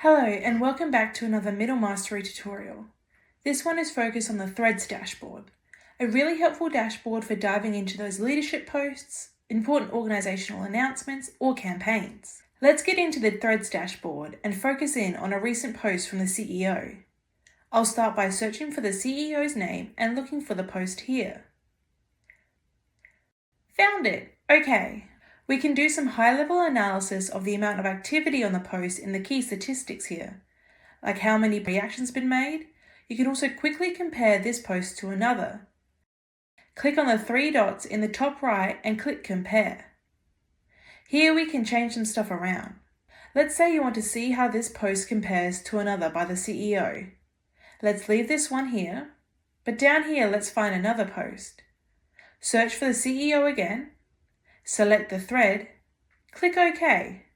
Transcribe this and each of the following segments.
Hello and welcome back to another Middle Mastery tutorial. This one is focused on the Threads dashboard, a really helpful dashboard for diving into those leadership posts, important organisational announcements or campaigns. Let's get into the Threads dashboard and focus in on a recent post from the CEO. I'll start by searching for the CEO's name and looking for the post here. Found it! Okay. We can do some high-level analysis of the amount of activity on the post in the key statistics here, like how many reactions been made. You can also quickly compare this post to another. Click on the three dots in the top right and click Compare. Here we can change some stuff around. Let's say you want to see how this post compares to another by the CEO. Let's leave this one here, but down here let's find another post. Search for the CEO again. Select the thread, click OK.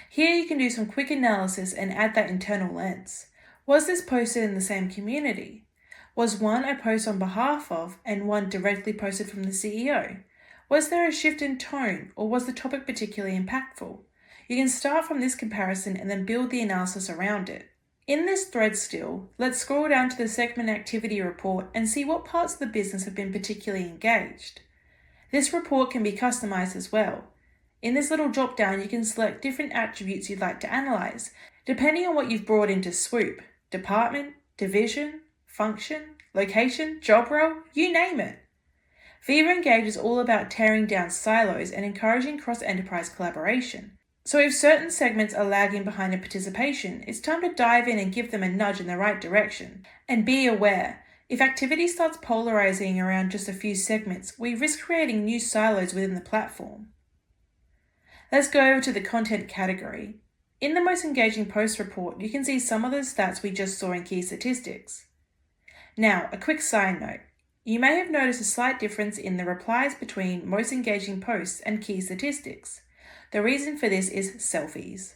Here you can do some quick analysis and add that internal lens. Was this posted in the same community? Was one a post on behalf of and one directly posted from the CEO? Was there a shift in tone or was the topic particularly impactful? You can start from this comparison and then build the analysis around it. In this thread still, let's scroll down to the segment activity report and see what parts of the business have been particularly engaged. This report can be customized as well. In this little drop down, you can select different attributes you'd like to analyze, depending on what you've brought into Swoop: department, division, function, location, job role, you name it. Viva Engage is all about tearing down silos and encouraging cross-enterprise collaboration. So if certain segments are lagging behind in participation, it's time to dive in and give them a nudge in the right direction. And be aware, if activity starts polarizing around just a few segments, we risk creating new silos within the platform. Let's go over to the content category. In the most engaging post report, you can see some of the stats we just saw in key statistics. Now, a quick side note. You may have noticed a slight difference in the replies between most engaging posts and key statistics. The reason for this is selfies.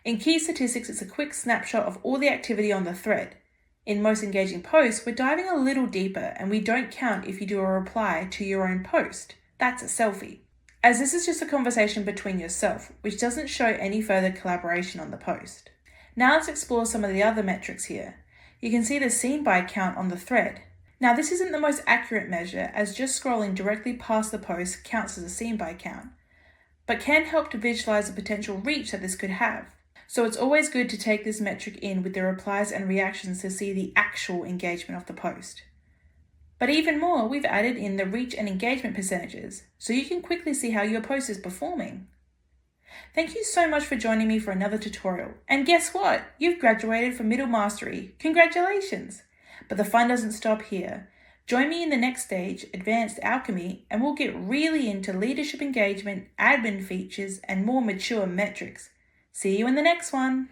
In key statistics, it's a quick snapshot of all the activity on the thread. In most engaging posts, we're diving a little deeper and we don't count if you do a reply to your own post. That's a selfie. As this is just a conversation between yourself, which doesn't show any further collaboration on the post. Now let's explore some of the other metrics here. You can see the seen by count on the thread. Now this isn't the most accurate measure, as just scrolling directly past the post counts as a seen by count, but can help to visualize the potential reach that this could have. So it's always good to take this metric in with the replies and reactions to see the actual engagement of the post. But even more, we've added in the reach and engagement percentages, so you can quickly see how your post is performing. Thank you so much for joining me for another tutorial. And guess what? You've graduated from Middle Mastery. Congratulations! But the fun doesn't stop here. Join me in the next stage, Advanced Alchemy, and we'll get really into leadership engagement, admin features, and more mature metrics. See you in the next one.